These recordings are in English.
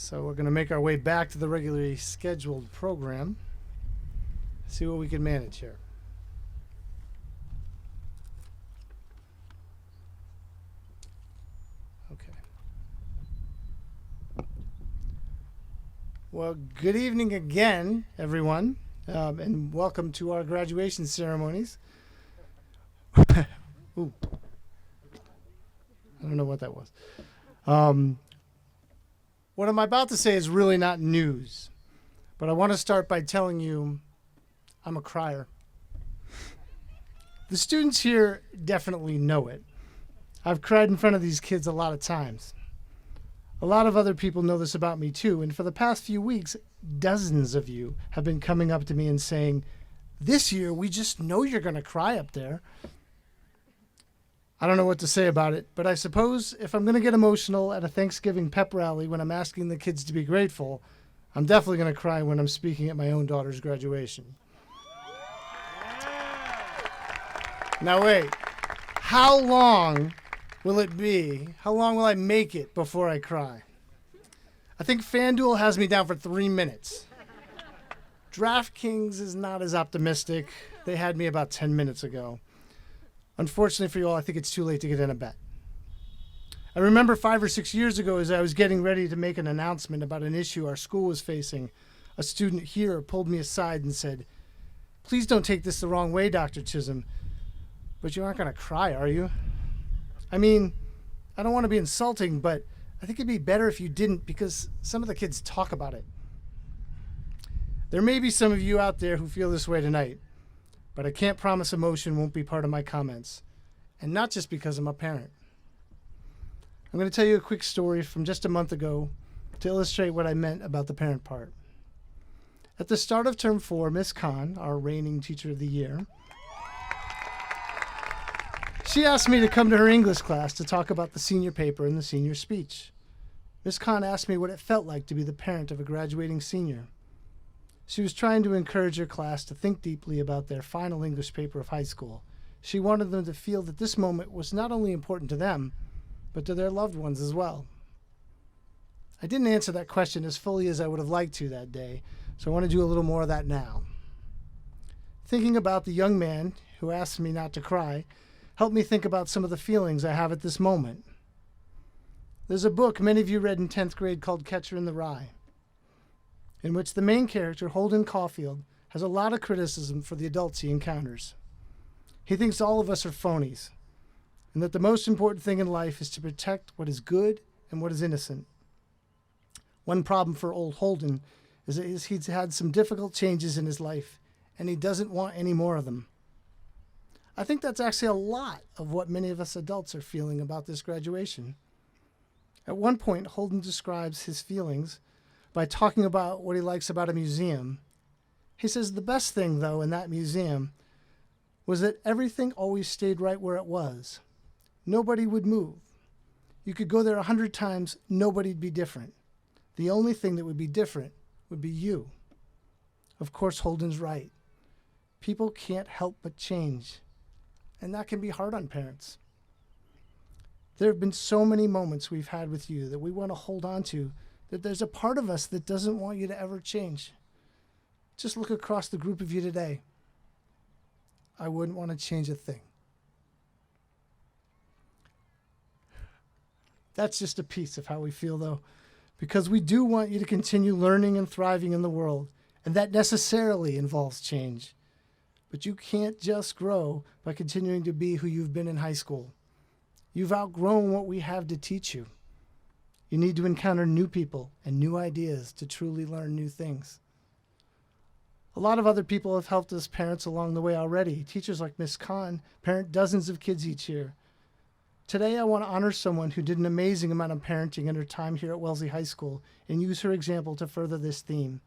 So we're going to make our way back to the regularly scheduled program. See what we can manage here. Okay. Well, good evening again, everyone, and welcome to our graduation ceremonies. Ooh. I don't know what that was. What I'm about to say is really not news, but I want to start by telling you I'm a crier. The students here definitely know it. I've cried in front of these kids a lot of times. A lot of other people know this about me too, and for the past few weeks, dozens of you have been coming up to me and saying, "This year, we just know you're going to cry up there." I don't know what to say about it, but I suppose if I'm going to get emotional at a Thanksgiving pep rally when I'm asking the kids to be grateful, I'm definitely going to cry when I'm speaking at my own daughter's graduation. Now wait, how long will it be? How long will I make it before I cry? I think FanDuel has me down for 3 minutes. DraftKings is not as optimistic. They had me about 10 minutes ago. Unfortunately for you all, I think it's too late to get in a bet. I remember 5 or 6 years ago as I was getting ready to make an announcement about an issue our school was facing, a student here pulled me aside and said, "Please don't take this the wrong way, Dr. Chisholm, but you aren't going to cry, are you?" I mean, I don't want to be insulting, but I think it'd be better if you didn't because some of the kids talk about it. There may be some of you out there who feel this way tonight, but I can't promise emotion won't be part of my comments, and not just because I'm a parent. I'm going to tell you a quick story from just a month ago to illustrate what I meant about the parent part. At the start of term 4, Miss Khan, our reigning teacher of the year, she asked me to come to her English class to talk about the senior paper and the senior speech. Miss Khan asked me what it felt like to be the parent of a graduating senior. She was trying to encourage her class to think deeply about their final English paper of high school. She wanted them to feel that this moment was not only important to them, but to their loved ones as well. I didn't answer that question as fully as I would have liked to that day, so I want to do a little more of that now. Thinking about the young man who asked me not to cry helped me think about some of the feelings I have at this moment. There's a book many of you read in 10th grade called Catcher in the Rye, in which the main character, Holden Caulfield, has a lot of criticism for the adults he encounters. He thinks all of us are phonies, and that the most important thing in life is to protect what is good and what is innocent. One problem for old Holden is that he's had some difficult changes in his life, and he doesn't want any more of them. I think that's actually a lot of what many of us adults are feeling about this graduation. At one point, Holden describes his feelings by talking about what he likes about a museum. He says the best thing, though, in that museum was that everything always stayed right where it was. Nobody would move. You could go there 100 times, nobody'd be different. The only thing that would be different would be you. Of course, Holden's right. People can't help but change, and that can be hard on parents. There have been so many moments we've had with you that we want to hold on to, that there's a part of us that doesn't want you to ever change. Just look across the group of you today. I wouldn't want to change a thing. That's just a piece of how we feel, though, because we do want you to continue learning and thriving in the world, and that necessarily involves change. But you can't just grow by continuing to be who you've been in high school. You've outgrown what we have to teach you. You need to encounter new people and new ideas to truly learn new things. A lot of other people have helped us parents along the way already. Teachers like Miss Khan parent dozens of kids each year. Today, I want to honor someone who did an amazing amount of parenting in her time here at Wellesley High School and use her example to further this theme.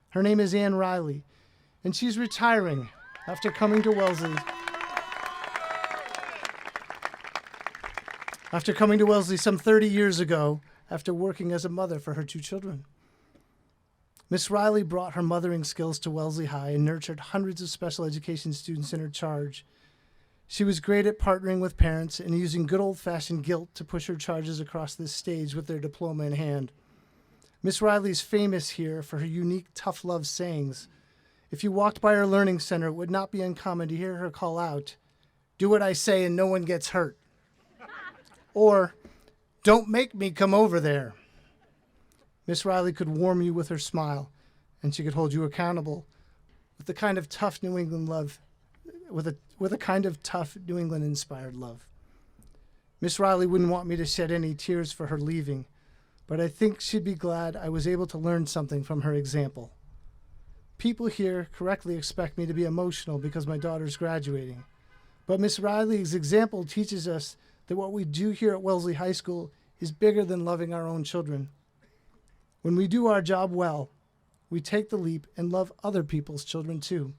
Her name is Ann Riley, and she's retiring after coming to Wellesley. After coming to Wellesley some 30 years ago, after working as a mother for her 2 children. Miss Riley brought her mothering skills to Wellesley High and nurtured hundreds of special education students in her charge. She was great at partnering with parents and using good old-fashioned guilt to push her charges across this stage with their diploma in hand. Miss Riley is famous here for her unique tough love sayings. If you walked by her learning center, it would not be uncommon to hear her call out, "Do what I say and no one gets hurt." Or, "Don't make me come over there." Miss Riley could warm you with her smile, and she could hold you accountable with the kind of tough New England love, with a kind of tough New England inspired love. Miss Riley wouldn't want me to shed any tears for her leaving, but I think she'd be glad I was able to learn something from her example. People here correctly expect me to be emotional because my daughter's graduating, but Miss Riley's example teaches us that what we do here at Wellesley High School is bigger than loving our own children. When we do our job well, we take the leap and love other people's children too.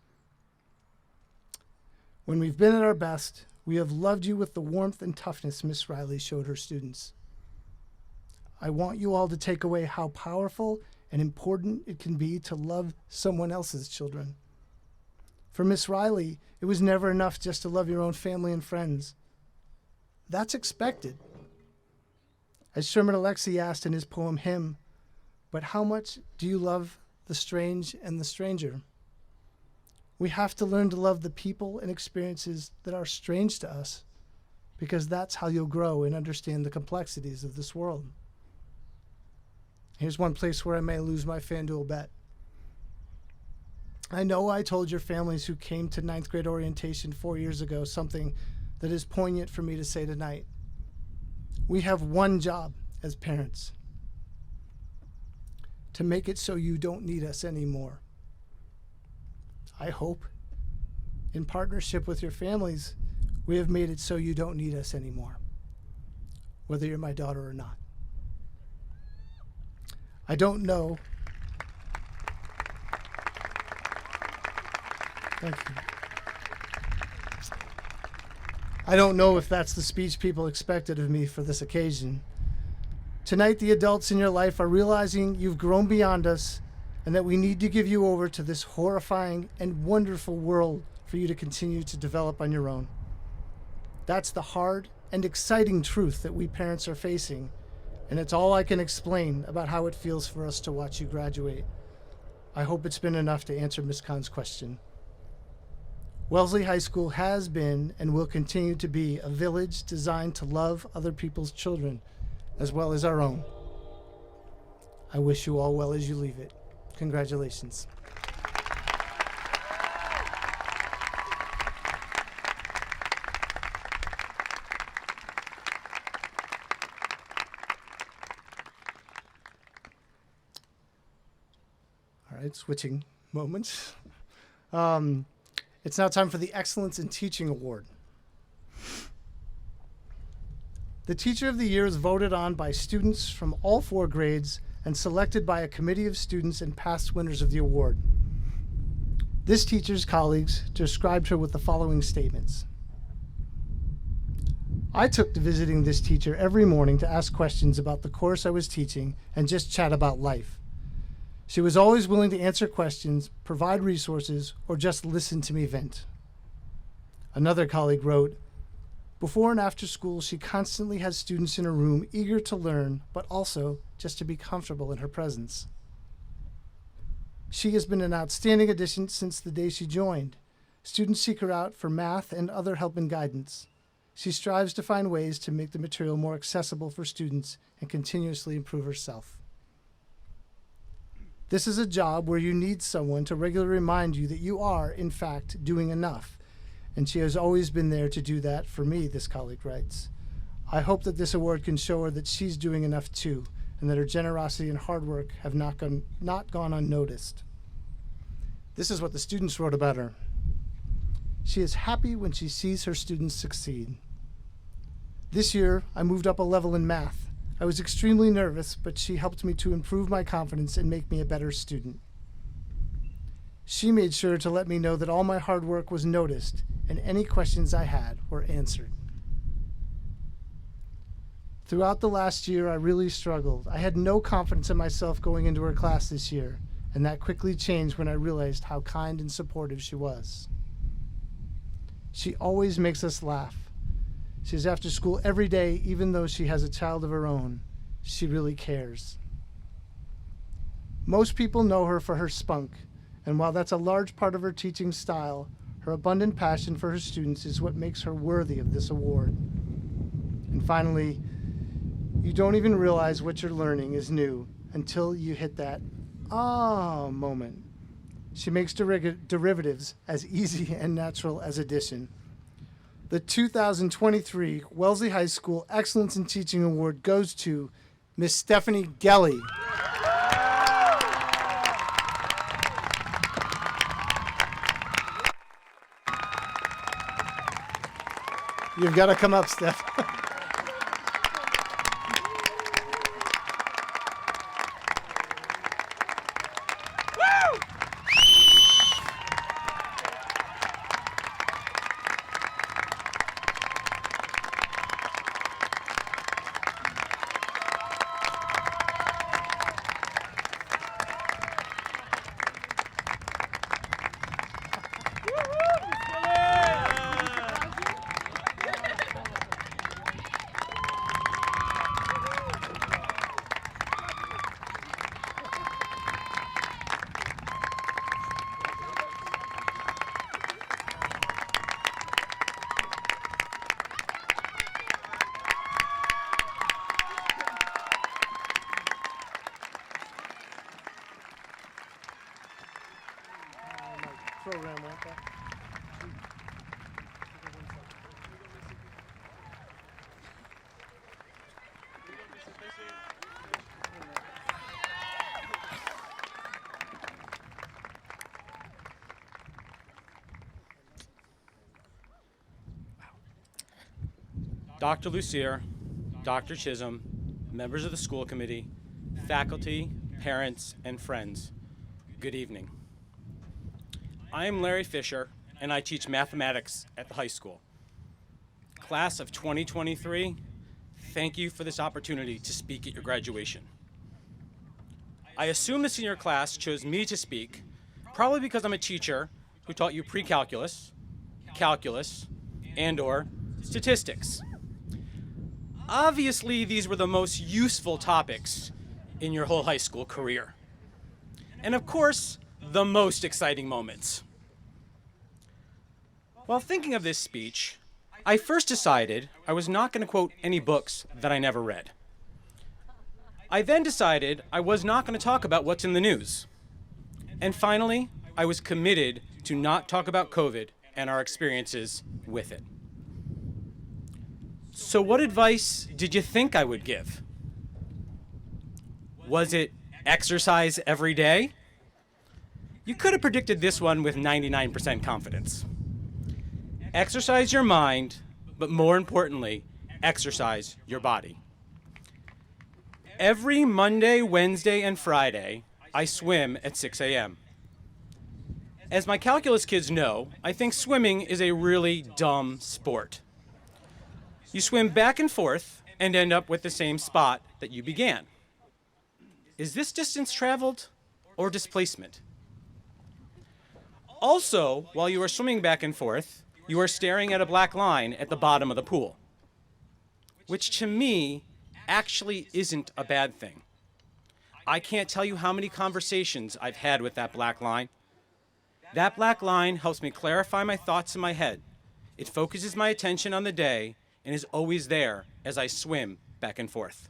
When we've been at our best, we have loved you with the warmth and toughness Miss Riley showed her students. I want you all to take away how powerful and important it can be to love someone else's children. For Miss Riley, it was never enough just to love your own family and friends. That's expected. As Sherman Alexie asked in his poem Hymn, but how much do you love the strange and the stranger? We have to learn to love the people and experiences that are strange to us, because that's how you'll grow and understand the complexities of this world. Here's one place where I may lose my FanDuel bet. I know I told your families who came to 9th grade orientation 4 years ago something that is poignant for me to say tonight. We have one job as parents: to make it so you don't need us anymore. I hope, in partnership with your families, we have made it so you don't need us anymore, whether you're my daughter or not. I don't know. Thank you. I don't know if that's the speech people expected of me for this occasion. Tonight, the adults in your life are realizing you've grown beyond us and that we need to give you over to this horrifying and wonderful world for you to continue to develop on your own. That's the hard and exciting truth that we parents are facing, and it's all I can explain about how it feels for us to watch you graduate. I hope it's been enough to answer Ms. Kahn's question. Wellesley High School has been and will continue to be a village designed to love other people's children as well as our own. I wish you all well as you leave it. Congratulations. All right, switching moments. It's now time for the Excellence in Teaching Award. The Teacher of the Year is voted on by students from all 4 grades and selected by a committee of students and past winners of the award. This teacher's colleagues described her with the following statements. I took to visiting this teacher every morning to ask questions about the course I was teaching and just chat about life. She was always willing to answer questions, provide resources, or just listen to me vent. Another colleague wrote, before and after school, she constantly has students in her room eager to learn, but also just to be comfortable in her presence. She has been an outstanding addition since the day she joined. Students seek her out for math and other help and guidance. She strives to find ways to make the material more accessible for students and continuously improve herself. This is a job where you need someone to regularly remind you that you are, in fact, doing enough. And she has always been there to do that for me, this colleague writes. I hope that this award can show her that she's doing enough too, and that her generosity and hard work have not gone unnoticed. This is what the students wrote about her. She is happy when she sees her students succeed. This year, I moved up a level in math. I was extremely nervous, but she helped me to improve my confidence and make me a better student. She made sure to let me know that all my hard work was noticed and any questions I had were answered. Throughout the last year, I really struggled. I had no confidence in myself going into her class this year, and that quickly changed when I realized how kind and supportive she was. She always makes us laugh. She's after school every day, even though she has a child of her own. She really cares. Most people know her for her spunk, and while that's a large part of her teaching style, her abundant passion for her students is what makes her worthy of this award. And finally, you don't even realize what you're learning is new until you hit that moment. She makes derivatives as easy and natural as addition. The 2023 Wellesley High School Excellence in Teaching Award goes to Miss Stephanie Gelly. You've got to come up, Steph. Program like that. Dr. Lucier, Dr. Chisholm, members of the school committee, faculty, parents, and friends, good evening. I am Larry Fisher, and I teach mathematics at the high school. Class of 2023, thank you for this opportunity to speak at your graduation. I assume the senior class chose me to speak, probably because I'm a teacher who taught you pre-calculus, calculus, and/or statistics. Obviously, these were the most useful topics in your whole high school career. And of course, the most exciting moments. While thinking of this speech, I first decided I was not going to quote any books that I never read. I then decided I was not going to talk about what's in the news. And finally, I was committed to not talk about COVID and our experiences with it. So what advice did you think I would give? Was it exercise every day? You could have predicted this one with 99% confidence. Exercise your mind, but more importantly, exercise your body. Every Monday, Wednesday, and Friday, I swim at 6 a.m. As my calculus kids know, I think swimming is a really dumb sport. You swim back and forth and end up with the same spot that you began. Is this distance traveled or displacement? Also, while you are swimming back and forth, you are staring at a black line at the bottom of the pool, which to me actually isn't a bad thing. I can't tell you how many conversations I've had with that black line. That black line helps me clarify my thoughts in my head. It focuses my attention on the day and is always there as I swim back and forth.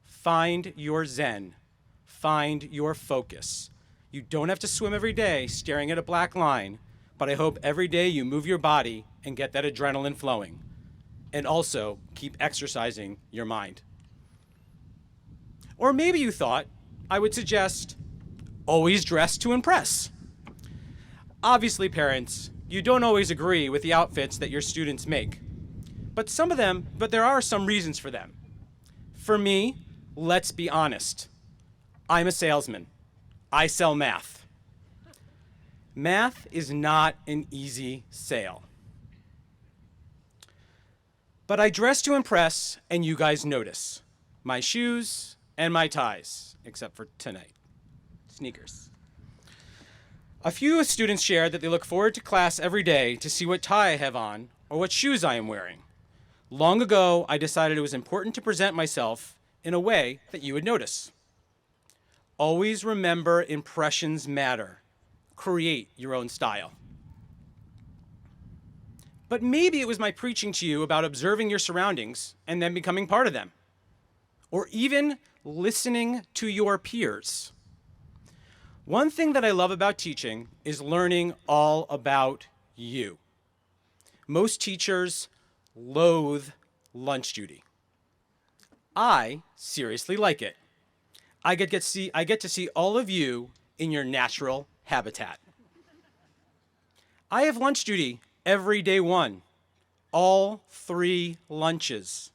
Find your zen. Find your focus. You don't have to swim every day staring at a black line, but I hope every day you move your body and get that adrenaline flowing. And also keep exercising your mind. Or maybe you thought I would suggest always dress to impress. Obviously, parents, you don't always agree with the outfits that your students make. But there are some reasons for them. For me, let's be honest. I'm a salesman. I sell math. Math is not an easy sale. But I dress to impress, and you guys notice. My shoes and my ties, except for tonight. Sneakers. A few students shared that they look forward to class every day to see what tie I have on or what shoes I am wearing. Long ago, I decided it was important to present myself in a way that you would notice. Always remember impressions matter. Create your own style. But maybe it was my preaching to you about observing your surroundings and then becoming part of them. Or even listening to your peers. One thing that I love about teaching is learning all about you. Most teachers loathe lunch duty. I seriously like it. I get to see all of you in your natural habitat. I have lunch duty every day one, all 3 lunches.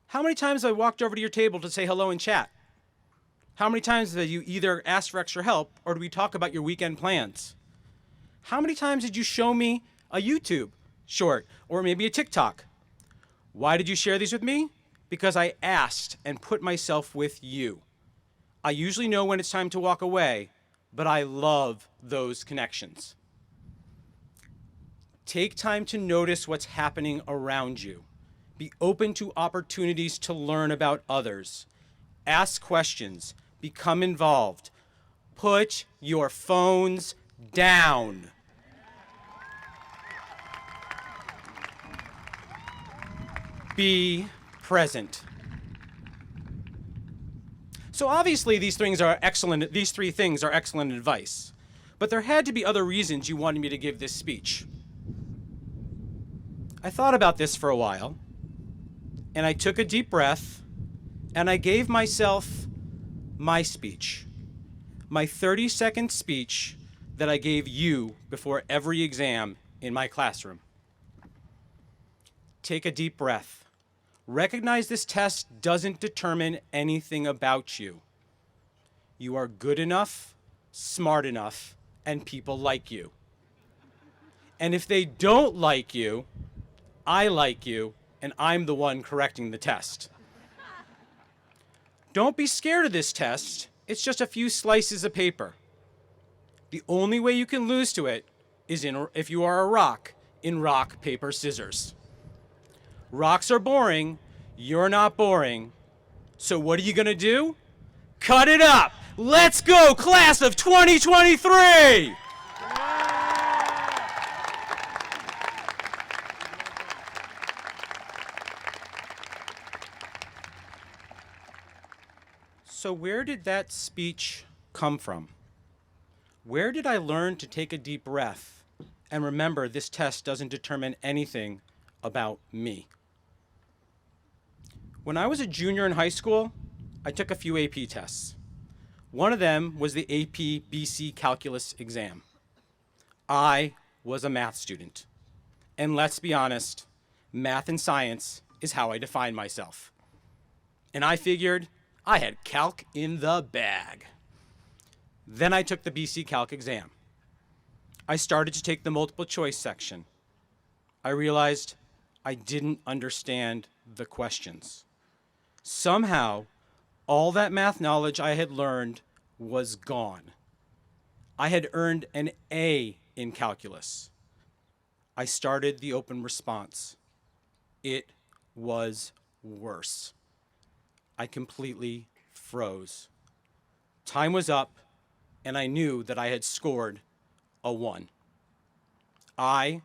How many times have I walked over to your table to say hello and chat? How many times have you either asked for extra help or do we talk about your weekend plans? How many times did you show me a YouTube short or maybe a TikTok? Why did you share these with me? Because I asked and put myself with you. I usually know when it's time to walk away, but I love those connections. Take time to notice what's happening around you. Be open to opportunities to learn about others. Ask questions. Become involved. Put your phones down. Be present. So obviously these 3 things are excellent advice. But there had to be other reasons you wanted me to give this speech. I thought about this for a while, and I took a deep breath, and I gave myself my speech, my 30-second speech that I gave you before every exam in my classroom. Take a deep breath. Recognize this test doesn't determine anything about you. You are good enough, smart enough, and people like you. And if they don't like you, I like you, and I'm the one correcting the test. Don't be scared of this test. It's just a few slices of paper. The only way you can lose to it is if you are a rock in rock, paper, scissors. Rocks are boring. You're not boring. So what are you going to do? Cut it up. Let's go, class of 2023! So where did that speech come from? Where did I learn to take a deep breath and remember this test doesn't determine anything about me? When I was a junior in high school, I took a few AP tests. One of them was the AP BC Calculus exam. I was a math student. And let's be honest, math and science is how I define myself. And I figured I had calc in the bag. Then I took the BC Calc exam. I started to take the multiple choice section. I realized I didn't understand the questions. Somehow, all that math knowledge I had learned was gone. I had earned an A in calculus. I started the open response. It was worse. I completely froze. Time was up, and I knew that I had scored a 1. I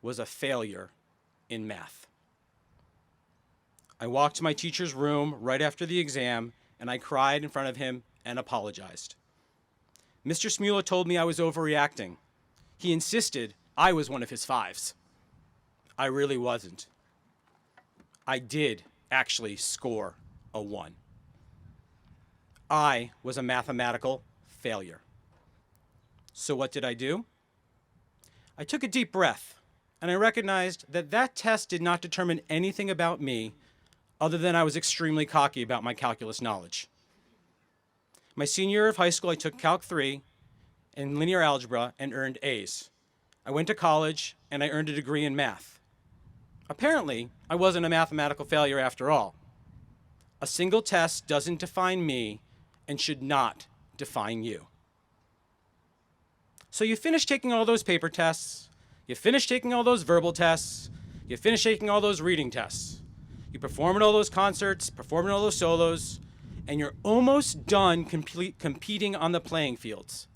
was a failure in math. I walked to my teacher's room right after the exam, and I cried in front of him and apologized. Mr. Smula told me I was overreacting. He insisted I was one of his 5s. I really wasn't. I did actually score a 1. I was a mathematical failure. So what did I do? I took a deep breath, and I recognized that that test did not determine anything about me other than I was extremely cocky about my calculus knowledge. My senior year of high school, I took Calc 3 and linear algebra and earned A's. I went to college, and I earned a degree in math. Apparently, I wasn't a mathematical failure after all. A single test doesn't define me and should not define you. So you finish taking all those paper tests, you finish taking all those verbal tests, you finish taking all those reading tests, you perform in all those concerts, perform in all those solos, and you're almost done competing on the playing fields.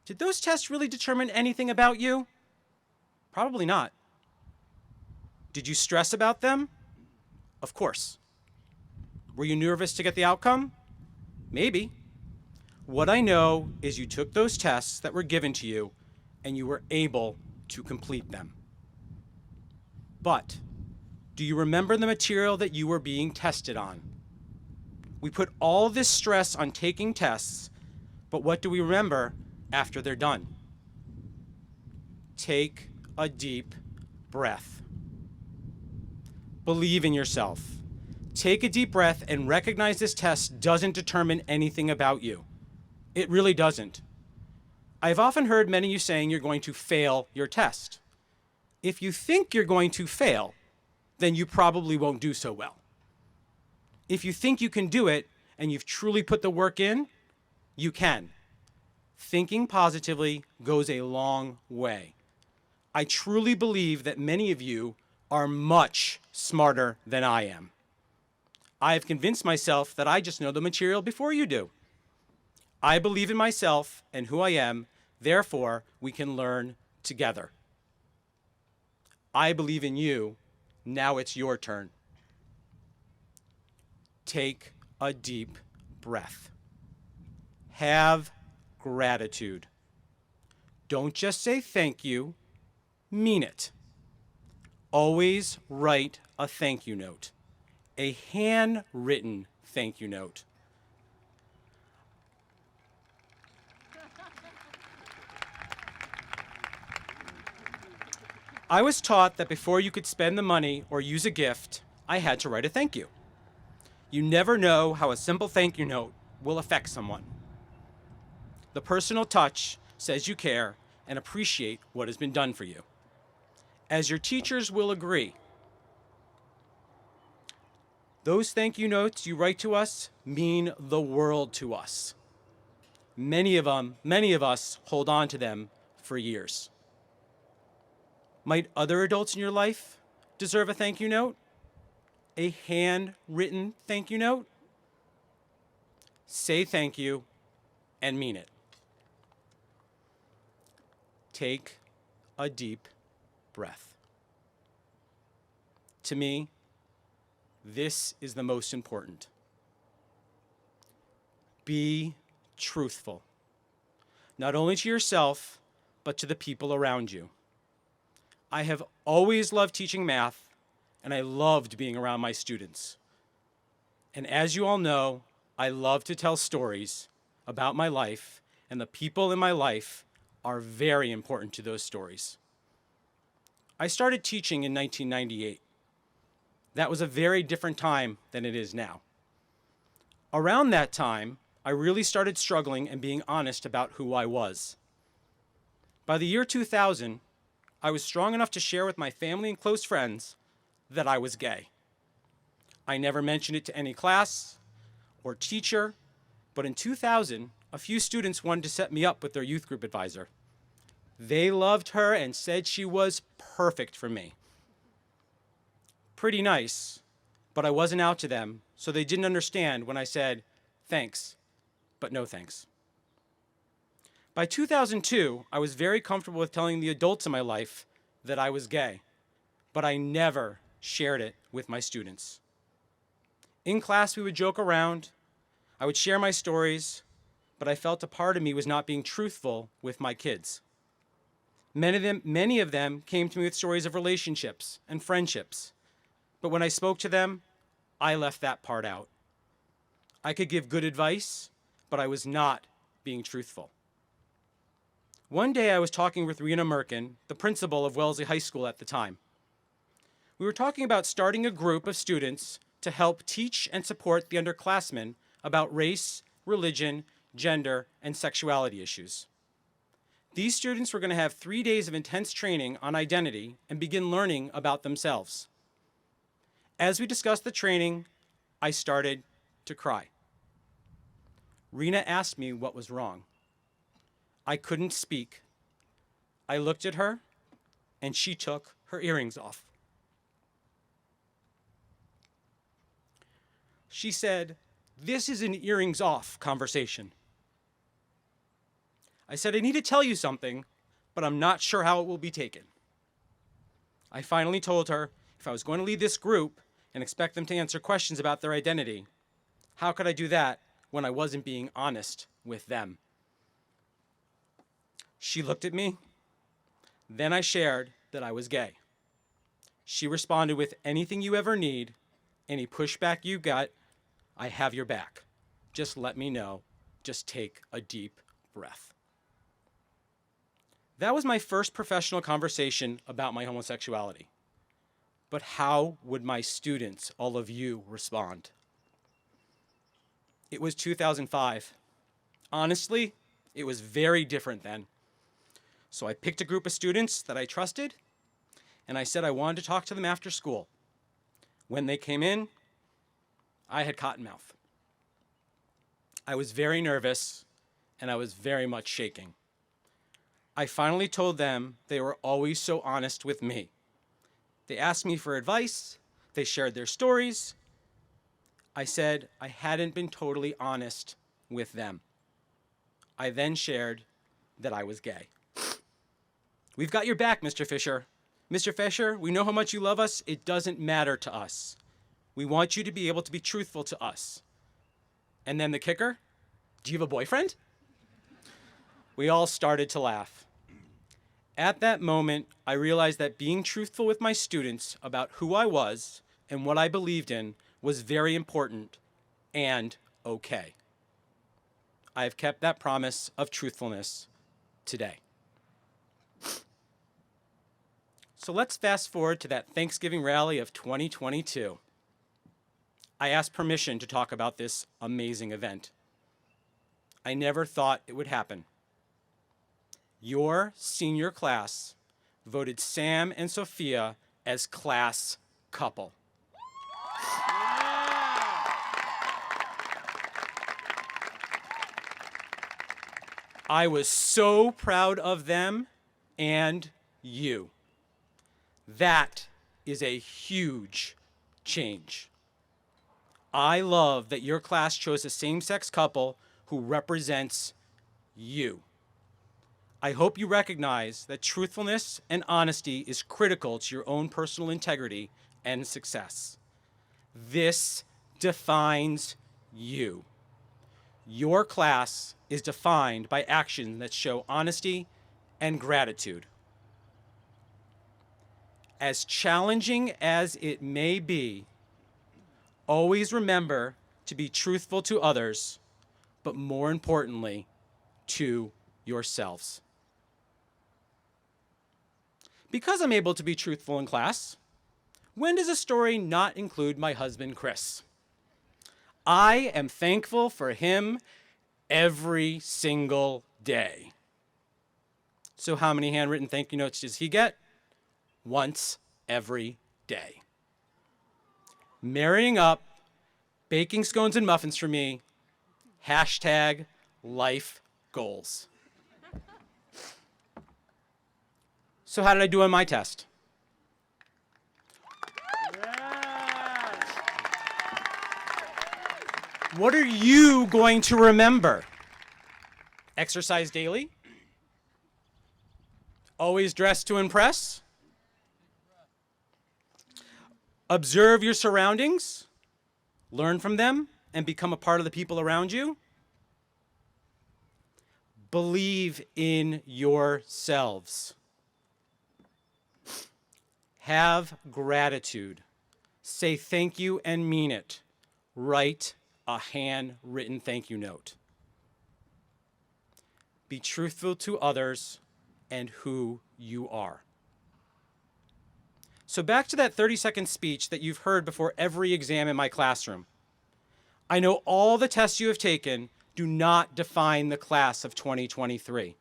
Did those tests really determine anything about you? Probably not. Did you stress about them? Of course. Were you nervous to get the outcome? Maybe. What I know is you took those tests that were given to you and you were able to complete them. But do you remember the material that you were being tested on? We put all this stress on taking tests, but what do we remember after they're done? Take a deep breath. Believe in yourself. Take a deep breath and recognize this test doesn't determine anything about you. It really doesn't. I've often heard many of you saying you're going to fail your test. If you think you're going to fail, then you probably won't do so well. If you think you can do it and you've truly put the work in, you can. Thinking positively goes a long way. I truly believe that many of you are much smarter than I am. I have convinced myself that I just know the material before you do. I believe in myself and who I am, therefore we can learn together. I believe in you, now it's your turn. Take a deep breath. Have gratitude. Don't just say thank you, mean it. Always write a thank you note, a handwritten thank you note. I was taught that before you could spend the money or use a gift, I had to write a thank you. You never know how a simple thank you note will affect someone. The personal touch says you care and appreciate what has been done for you. As your teachers will agree, those thank you notes you write to us mean the world to us. Many of us hold on to them for years. Might other adults in your life deserve a thank you note? A handwritten thank you note? Say thank you and mean it. Take a deep breath. To me, this is the most important. Be truthful, not only to yourself, but to the people around you. I have always loved teaching math, and I loved being around my students. And as you all know, I love to tell stories about my life, and the people in my life are very important to those stories. I started teaching in 1998. That was a very different time than it is now. Around that time, I really started struggling and being honest about who I was. By the year 2000, I was strong enough to share with my family and close friends that I was gay. I never mentioned it to any class or teacher, but in 2000, a few students wanted to set me up with their youth group advisor. They loved her and said she was perfect for me. Pretty nice, but I wasn't out to them, so they didn't understand when I said, thanks, but no thanks. By 2002, I was very comfortable with telling the adults in my life that I was gay, but I never shared it with my students. In class, we would joke around. I would share my stories, but I felt a part of me was not being truthful with my kids. Many of them came to me with stories of relationships and friendships, but when I spoke to them, I left that part out. I could give good advice, but I was not being truthful. One day I was talking with Rena Merkin, the principal of Wellesley High School at the time. We were talking about starting a group of students to help teach and support the underclassmen about race, religion, gender, and sexuality issues. These students were going to have 3 days of intense training on identity and begin learning about themselves. As we discussed the training, I started to cry. Rena asked me what was wrong. I couldn't speak. I looked at her, and she took her earrings off. She said, This is an earrings off conversation. I said, I need to tell you something, but I'm not sure how it will be taken. I finally told her if I was going to lead this group and expect them to answer questions about their identity, how could I do that when I wasn't being honest with them? She looked at me. Then I shared that I was gay. She responded with, anything you ever need, any pushback you got, I have your back. Just let me know. Just take a deep breath. That was my first professional conversation about my homosexuality. But how would my students, all of you, respond? It was 2005. Honestly, it was very different then. So I picked a group of students that I trusted, and I said I wanted to talk to them after school. When they came in, I had cotton mouth. I was very nervous, and I was very much shaking. I finally told them they were always so honest with me. They asked me for advice. They shared their stories. I said I hadn't been totally honest with them. I then shared that I was gay. We've got your back, Mr. Fisher. Mr. Fisher, we know how much you love us. It doesn't matter to us. We want you to be able to be truthful to us. And then the kicker, do you have a boyfriend? We all started to laugh. At that moment, I realized that being truthful with my students about who I was and what I believed in was very important and okay. I have kept that promise of truthfulness today. So let's fast forward to that Thanksgiving rally of 2022. I asked permission to talk about this amazing event. I never thought it would happen. Your senior class voted Sam and Sophia as class couple. I was so proud of them and you. That is a huge change. I love that your class chose a same-sex couple who represents you. I hope you recognize that truthfulness and honesty is critical to your own personal integrity and success. This defines you. Your class is defined by actions that show honesty and gratitude. As challenging as it may be, always remember to be truthful to others, but more importantly, to yourselves. Because I'm able to be truthful in class, when does a story not include my husband, Chris? I am thankful for him every single day. So how many handwritten thank you notes does he get? Once every day. Marrying up, baking scones and muffins for me, hashtag life goals. So how did I do on my test? What are you going to remember? Exercise daily? Always dress to impress? Observe your surroundings? Learn from them and become a part of the people around you? Believe in yourselves. Have gratitude. Say thank you and mean it. Write a handwritten thank you note. Be truthful to others and who you are. So back to that 30-second speech that you've heard before every exam in my classroom. I know all the tests you have taken do not define the class of 2023.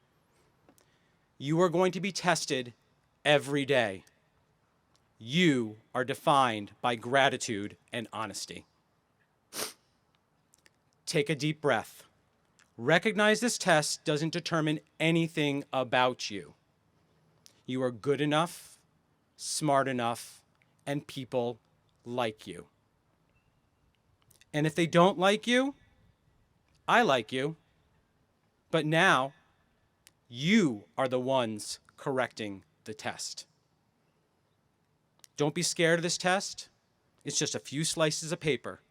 You are going to be tested every day. You are defined by gratitude and honesty. Take a deep breath. Recognize this test doesn't determine anything about you. You are good enough, smart enough, and people like you. And if they don't like you, I like you. But now, you are the ones correcting the test. Don't be scared of this test. It's just a few slices of paper.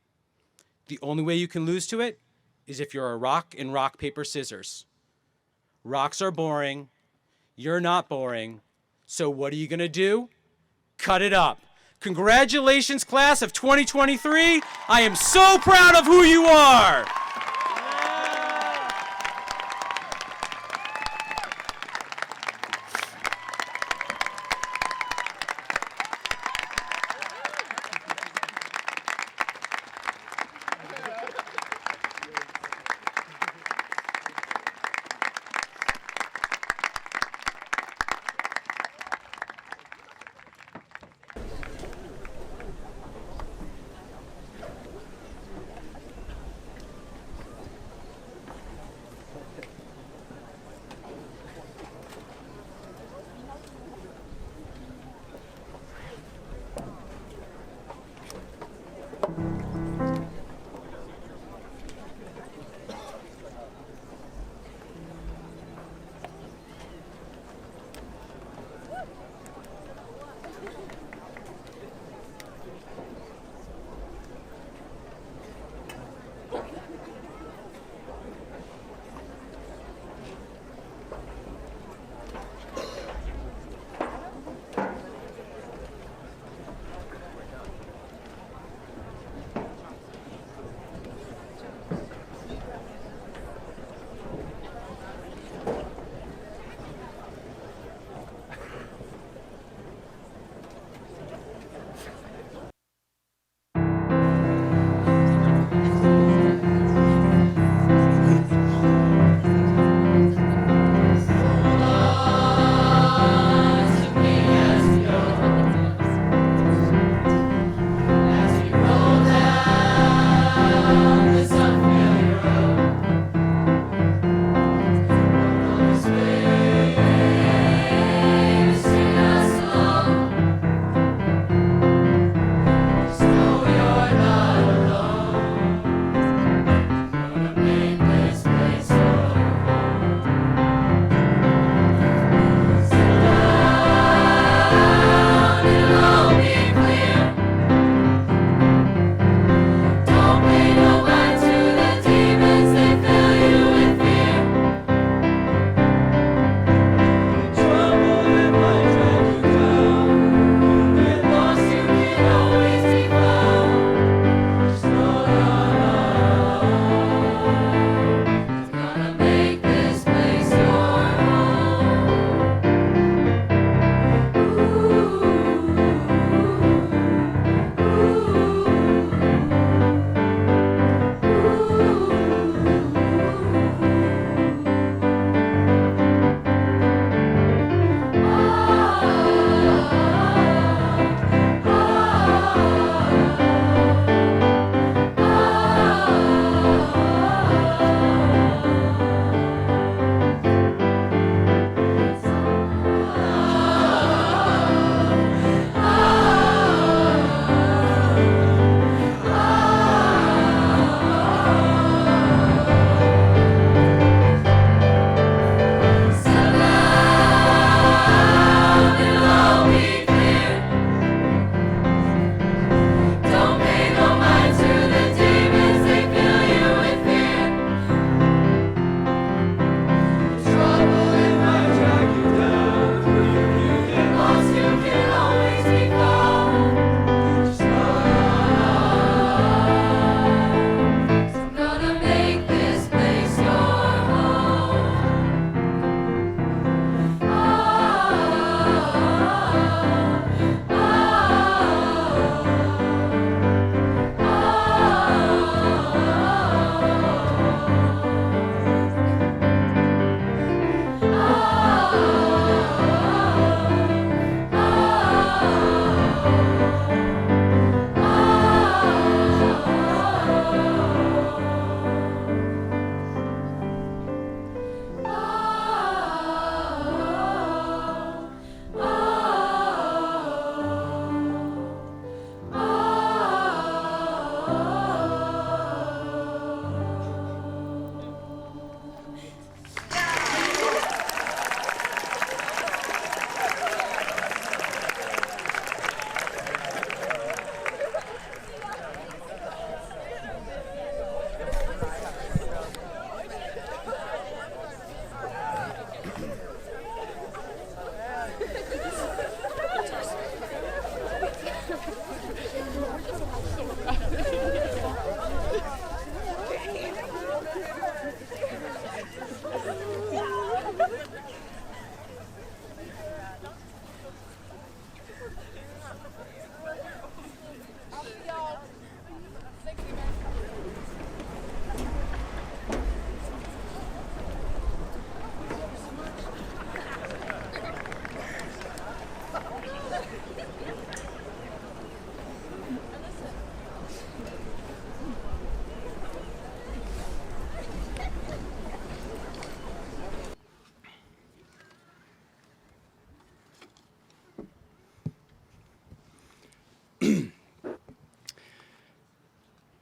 The only way you can lose to it is if you're a rock in rock, paper, scissors. Rocks are boring. You're not boring. So what are you going to do? Cut it up. Congratulations, class of 2023. I am so proud of who you are.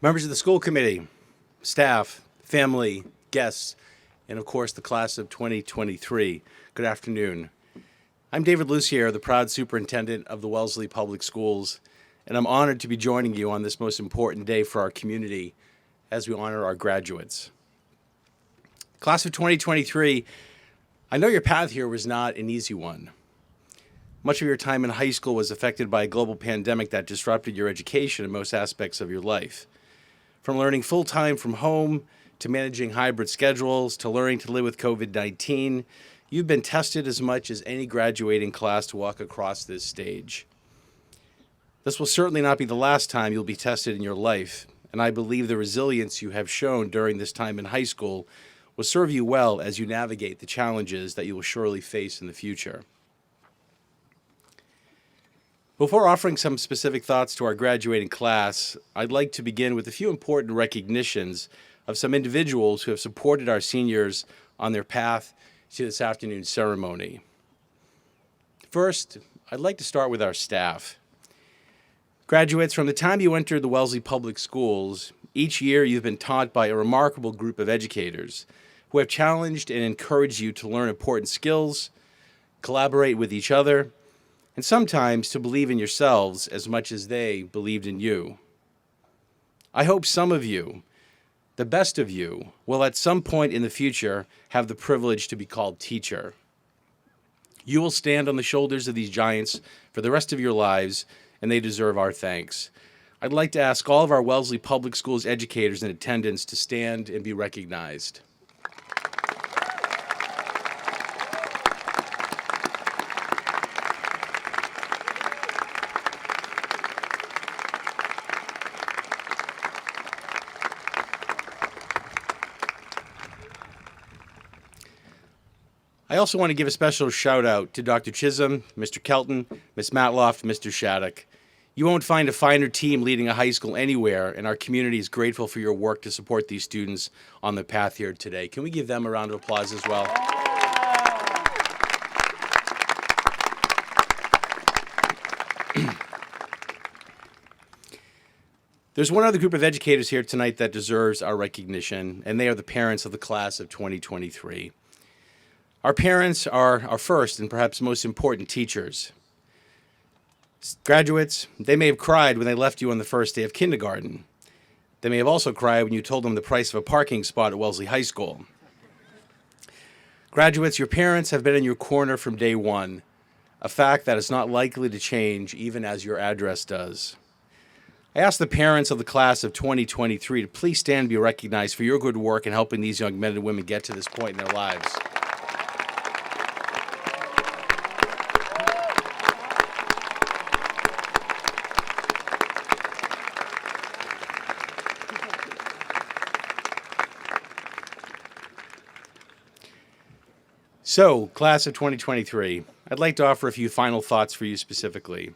Members of the school committee, staff, family, guests, and of course the class of 2023, good afternoon. I'm David Lucier, the proud superintendent of the Wellesley Public Schools, and I'm honored to be joining you on this most important day for our community as we honor our graduates. Class of 2023, I know your path here was not an easy one. Much of your time in high school was affected by a global pandemic that disrupted your education in most aspects of your life. From learning full-time from home, to managing hybrid schedules, to learning to live with COVID-19, you've been tested as much as any graduating class to walk across this stage. This will certainly not be the last time you'll be tested in your life, and I believe the resilience you have shown during this time in high school will serve you well as you navigate the challenges that you will surely face in the future. Before offering some specific thoughts to our graduating class, I'd like to begin with a few important recognitions of some individuals who have supported our seniors on their path to this afternoon's ceremony. First, I'd like to start with our staff. Graduates, from the time you entered the Wellesley Public Schools, each year you've been taught by a remarkable group of educators who have challenged and encouraged you to learn important skills, collaborate with each other, and sometimes to believe in yourselves as much as they believed in you. I hope some of you, the best of you, will at some point in the future have the privilege to be called teacher. You will stand on the shoulders of these giants for the rest of your lives, and they deserve our thanks. I'd like to ask all of our Wellesley Public Schools educators in attendance to stand and be recognized. I also want to give a special shout out to Dr. Chisholm, Mr. Kelton, Ms. Matloff, Mr. Shattuck. You won't find a finer team leading a high school anywhere, and our community is grateful for your work to support these students on the path here today. Can we give them a round of applause as well? There's one other group of educators here tonight that deserves our recognition, and they are the parents of the class of 2023. Our parents are our first and perhaps most important teachers. Graduates, they may have cried when they left you on the first day of kindergarten. They may have also cried when you told them the price of a parking spot at Wellesley High School. Graduates, your parents have been in your corner from day one, a fact that is not likely to change even as your address does. I ask the parents of the class of 2023 to please stand and be recognized for your good work in helping these young men and women get to this point in their lives. So, class of 2023, I'd like to offer a few final thoughts for you specifically.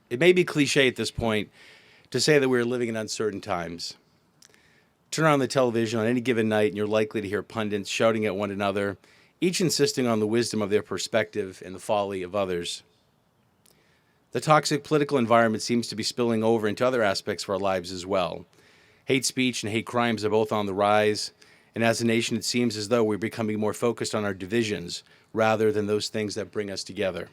It may be cliche at this point to say that we're living in uncertain times. Turn on the television on any given night and you're likely to hear pundits shouting at one another, each insisting on the wisdom of their perspective and the folly of others. The toxic political environment seems to be spilling over into other aspects of our lives as well. Hate speech and hate crimes are both on the rise. And as a nation, it seems as though we're becoming more focused on our divisions rather than those things that bring us together.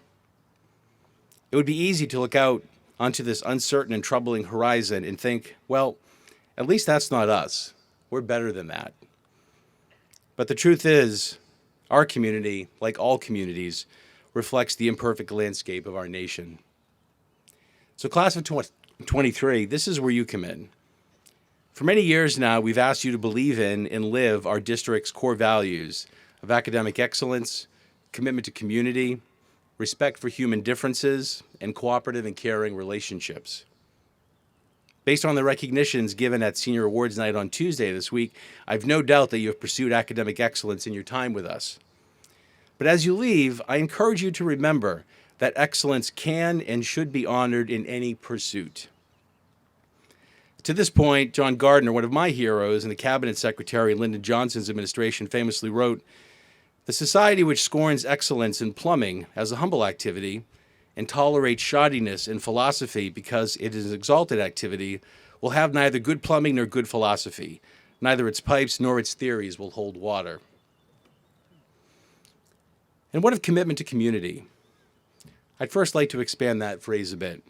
It would be easy to look out onto this uncertain and troubling horizon and think, well, at least that's not us. We're better than that. But the truth is, Our community, like all communities, reflects the imperfect landscape of our nation. So class of 23, this is where you come in. For many years now, we've asked you to believe in and live our district's core values of academic excellence, commitment to community, respect for human differences, and cooperative and caring relationships. Based on the recognitions given at Senior Awards Night on Tuesday this week, I've no doubt that you have pursued academic excellence in your time with us. But as you leave, I encourage you to remember that excellence can and should be honored in any pursuit. To this point, John Gardner, one of my heroes, and the Cabinet Secretary in Lyndon Johnson's administration famously wrote, "The society which scorns excellence in plumbing as a humble activity and tolerates shoddiness in philosophy because it is an exalted activity will have neither good plumbing nor good philosophy. Neither its pipes nor its theories will hold water." And what of commitment to community? I'd first like to expand that phrase a bit.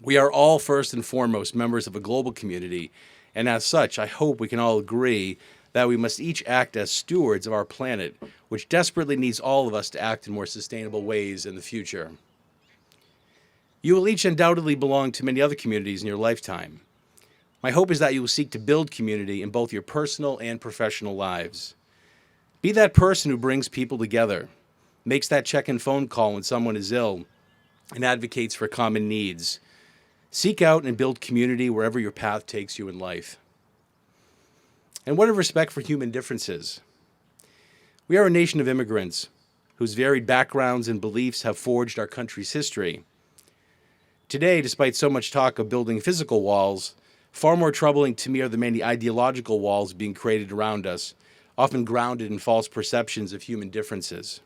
We are all first and foremost members of a global community, and as such, I hope we can all agree that we must each act as stewards of our planet, which desperately needs all of us to act in more sustainable ways in the future. You will each undoubtedly belong to many other communities in your lifetime. My hope is that you will seek to build community in both your personal and professional lives. Be that person who brings people together, makes that check-in phone call when someone is ill, and advocates for common needs. Seek out and build community wherever your path takes you in life. And what of respect for human differences? We are a nation of immigrants whose varied backgrounds and beliefs have forged our country's history. Today, despite so much talk of building physical walls, far more troubling to me are the many ideological walls being created around us, often grounded in false perceptions of human differences.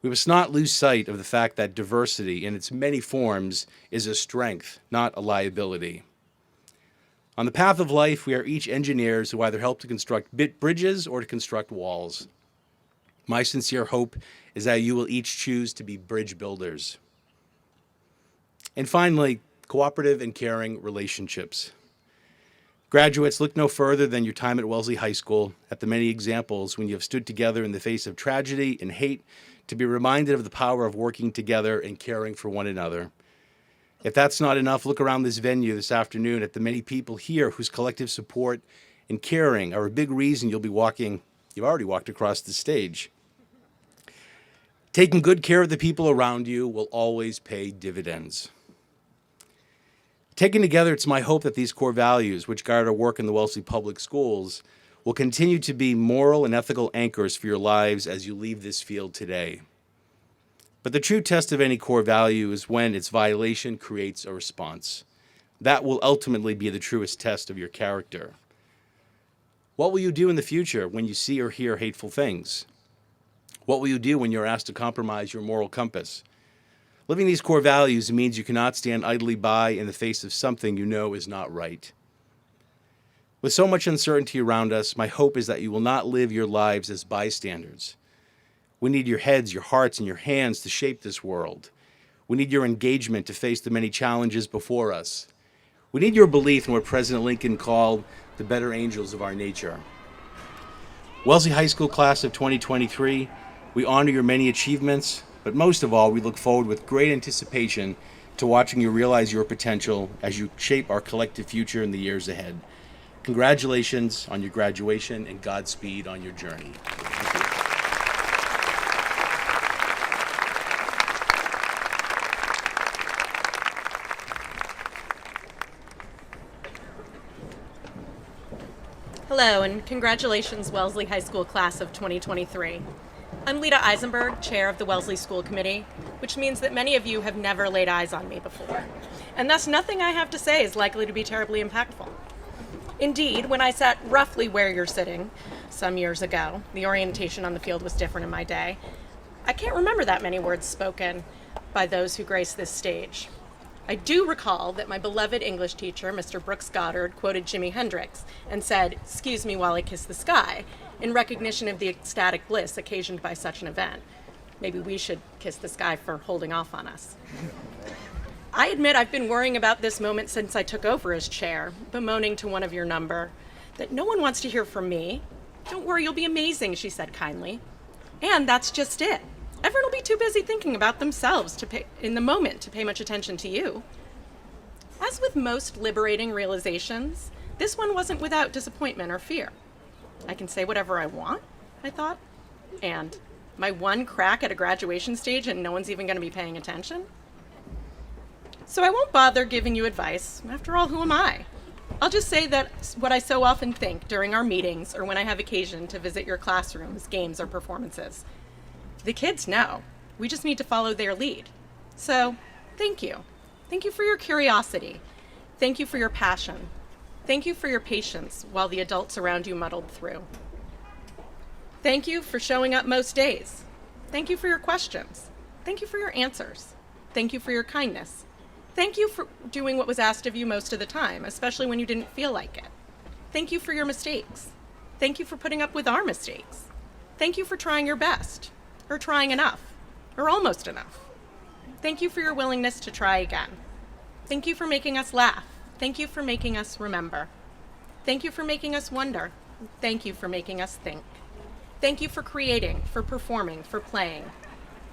We must not lose sight of the fact that diversity in its many forms is a strength, not a liability. On the path of life, we are each engineers who either help to construct bridges or to construct walls. My sincere hope is that you will each choose to be bridge builders. And finally, cooperative and caring relationships. Graduates, look no further than your time at Wellesley High School at the many examples when you have stood together in the face of tragedy and hate to be reminded of the power of working together and caring for one another. If that's not enough, look around this venue this afternoon at the many people here whose collective support and caring are a big reason you've already walked across the stage. Taking good care of the people around you will always pay dividends. Taken together, it's my hope that these core values, which guide our work in the Wellesley Public Schools, will continue to be moral and ethical anchors for your lives as you leave this field today. But the true test of any core value is when its violation creates a response. That will ultimately be the truest test of your character. What will you do in the future when you see or hear hateful things? What will you do when you're asked to compromise your moral compass? Living these core values means you cannot stand idly by in the face of something you know is not right. With so much uncertainty around us, my hope is that you will not live your lives as bystanders. We need your heads, your hearts, and your hands to shape this world. We need your engagement to face the many challenges before us. We need your belief in what President Lincoln called the better angels of our nature. Wellesley High School class of 2023, we honor your many achievements, but most of all, we look forward with great anticipation to watching you realize your potential as you shape our collective future in the years ahead. Congratulations on your graduation and Godspeed on your journey. Thank you. Hello, and congratulations, Wellesley High School class of 2023. I'm Lita Eisenberg, chair of the Wellesley School Committee, which means that many of you have never laid eyes on me before. And thus, nothing I have to say is likely to be terribly impactful. Indeed, when I sat roughly where you're sitting some years ago, the orientation on the field was different in my day. I can't remember that many words spoken by those who grace this stage. I do recall that my beloved English teacher, Mr. Brooks Goddard, quoted Jimi Hendrix and said, "Excuse me while I kiss the sky," in recognition of the ecstatic bliss occasioned by such an event. Maybe we should kiss the sky for holding off on us. I admit I've been worrying about this moment since I took over as chair, bemoaning to one of your number that no one wants to hear from me. "Don't worry, you'll be amazing," she said kindly. And that's just it. Everyone will be too busy thinking about themselves in the moment to pay much attention to you. As with most liberating realizations, this one wasn't without disappointment or fear. I can say whatever I want, I thought. And my one crack at a graduation stage and no one's even going to be paying attention? So I won't bother giving you advice. After all, who am I? I'll just say that what I so often think during our meetings or when I have occasion to visit your classrooms, games, or performances. The kids know. We just need to follow their lead. So, thank you. Thank you for your curiosity. Thank you for your passion. Thank you for your patience while the adults around you muddled through. Thank you for showing up most days. Thank you for your questions. Thank you for your answers. Thank you for your kindness. Thank you for doing what was asked of you most of the time, especially when you didn't feel like it. Thank you for your mistakes. Thank you for putting up with our mistakes. Thank you for trying your best, or trying enough, or almost enough. Thank you for your willingness to try again. Thank you for making us laugh. Thank you for making us remember. Thank you for making us wonder. Thank you for making us think. Thank you for creating, for performing, for playing.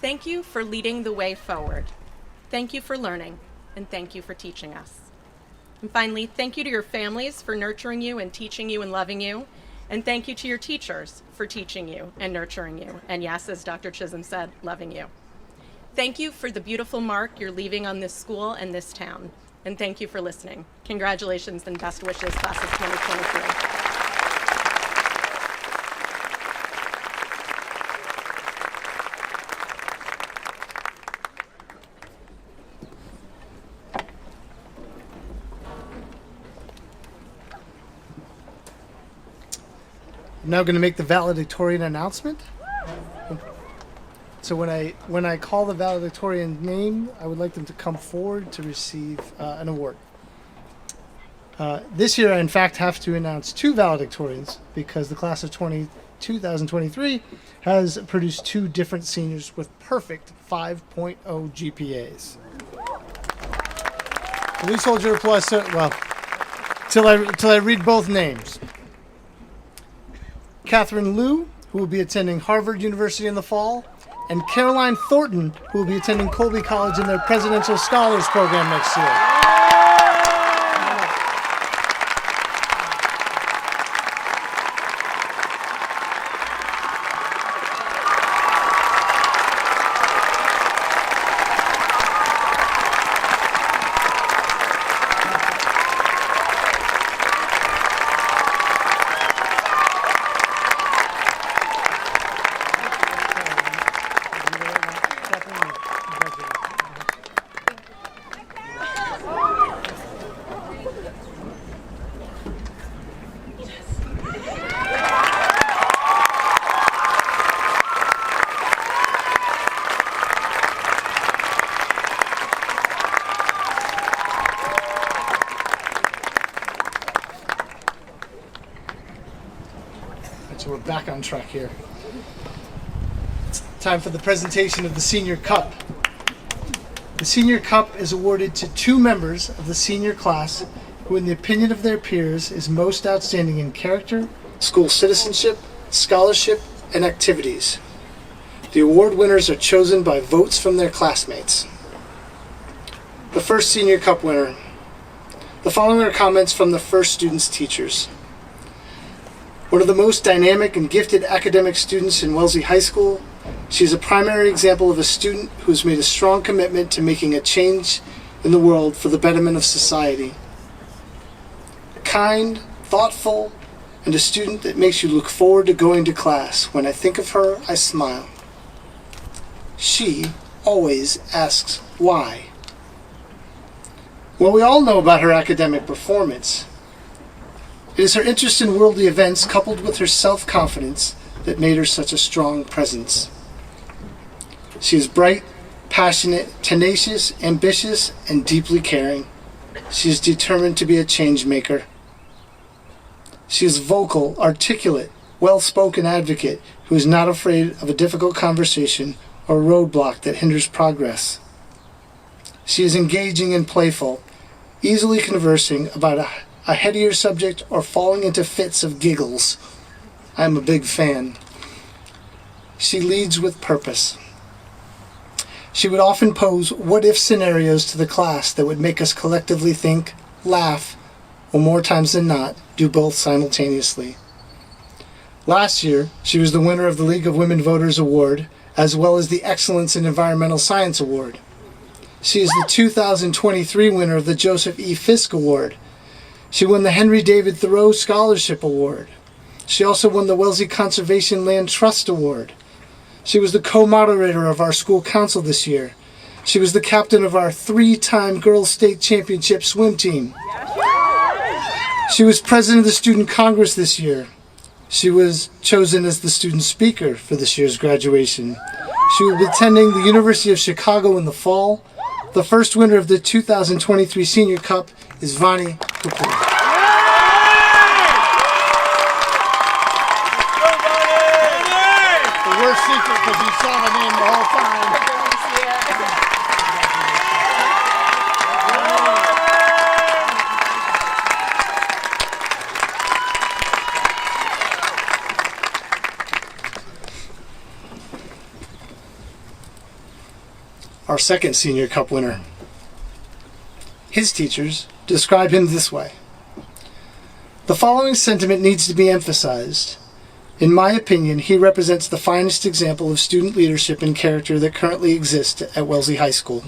Thank you for leading the way forward. Thank you for learning, and thank you for teaching us. And finally, thank you to your families for nurturing you and teaching you and loving you. And thank you to your teachers for teaching you and nurturing you. And yes, as Dr. Chisholm said, loving you. Thank you for the beautiful mark you're leaving on this school and this town. And thank you for listening. Congratulations and best wishes, class of 2023. I'm now going to make the valedictorian announcement. So when I call the valedictorian name, I would like them to come forward to receive an award. This year, I in fact have to announce two valedictorians because the class of 2023 has produced two different seniors with perfect 5.0 GPAs. Please hold your applause till I read both names. Catherine Liu, who will be attending Harvard University in the fall, and Caroline Thornton, who will be attending Colby College in their Presidential Scholars Program next year. So we're back on track here. It's time for the presentation of the Senior Cup. The Senior Cup is awarded to two members of the senior class who, in the opinion of their peers, is most outstanding in character, school citizenship, scholarship, and activities. The award winners are chosen by votes from their classmates. The first Senior Cup winner. The following are comments from the first student's teachers. One of the most dynamic and gifted academic students in Wellesley High School, she is a primary example of a student who has made a strong commitment to making a change in the world for the betterment of society. Kind, thoughtful, and a student that makes you look forward to going to class. When I think of her, I smile. She always asks why. Well, we all know about her academic performance. It is her interest in worldly events coupled with her self-confidence that made her such a strong presence. She is bright, passionate, tenacious, ambitious, and deeply caring. She is determined to be a change maker. She is vocal, articulate, well-spoken advocate who is not afraid of a difficult conversation or a roadblock that hinders progress. She is engaging and playful, easily conversing about a headier subject or falling into fits of giggles. I am a big fan. She leads with purpose. She would often pose what-if scenarios to the class that would make us collectively think, laugh, or more times than not, do both simultaneously. Last year, she was the winner of the League of Women Voters Award, as well as the Excellence in Environmental Science Award. She is the 2023 winner of the Joseph E. Fisk Award. She won the Henry David Thoreau Scholarship Award. She also won the Wellesley Conservation Land Trust Award. She was the co-moderator of our school council this year. She was the captain of our 3-time Girls State Championship swim team. She was president of the Student Congress this year. She was chosen as the student speaker for this year's graduation. She will be attending the University of Chicago in the fall. The first winner of the 2023 Senior Cup is Vani Kapoor. The worst secret because you saw the name the whole time. Our second Senior Cup winner. His teachers describe him this way. The following sentiment needs to be emphasized. In my opinion, he represents the finest example of student leadership and character that currently exists at Wellesley High School.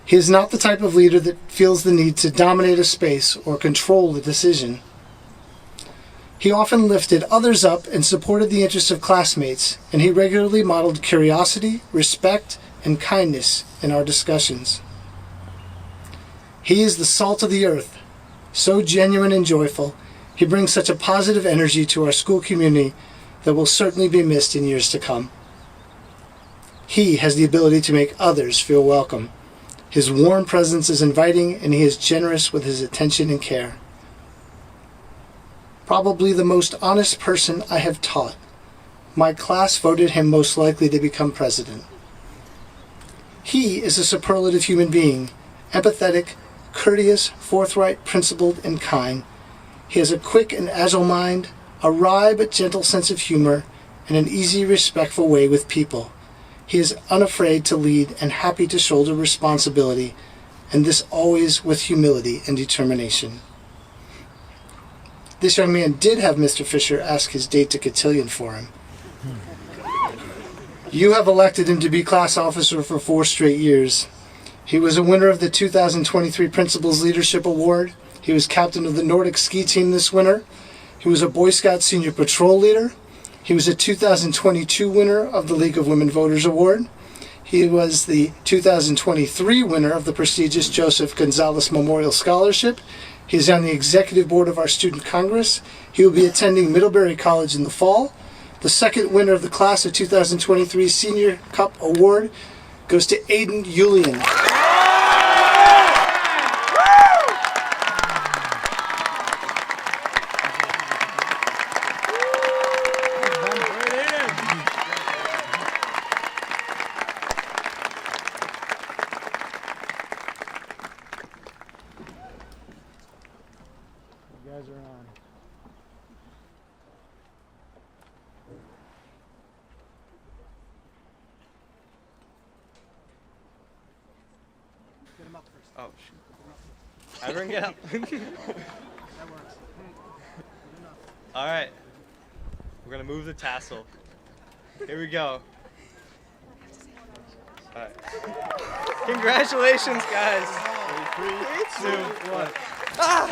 He is not the type of leader that feels the need to dominate a space or control a decision. He often lifted others up and supported the interests of classmates, and he regularly modeled curiosity, respect, and kindness in our discussions. He is the salt of the earth, so genuine and joyful. He brings such a positive energy to our school community that will certainly be missed in years to come. He has the ability to make others feel welcome. His warm presence is inviting, and he is generous with his attention and care. Probably the most honest person I have taught. My class voted him most likely to become president. He is a superlative human being, empathetic, courteous, forthright, principled, and kind. He has a quick and agile mind, a wry but gentle sense of humor, and an easy, respectful way with people. He is unafraid to lead and happy to shoulder responsibility, and this always with humility and determination. This young man did have Mr. Fisher ask his date to cotillion for him. You have elected him to be class officer for 4 straight years. He was a winner of the 2023 Principals Leadership Award. He was captain of the Nordic ski team this winter. He was a Boy Scout Senior Patrol Leader. He was a 2022 winner of the League of Women Voters Award. He was the 2023 winner of the prestigious Joseph Gonzalez Memorial Scholarship. He is on the executive board of our Student Congress. He will be attending Middlebury College in the fall. The second winner of the class of 2023 Senior Cup Award goes to Aiden Yulian. You guys are on. Get him up first. Oh, shoot. Everyone get up. That works. All right. We're going to move the tassel. Here we go. All right. Congratulations, guys. 3, 2, 1. Ah!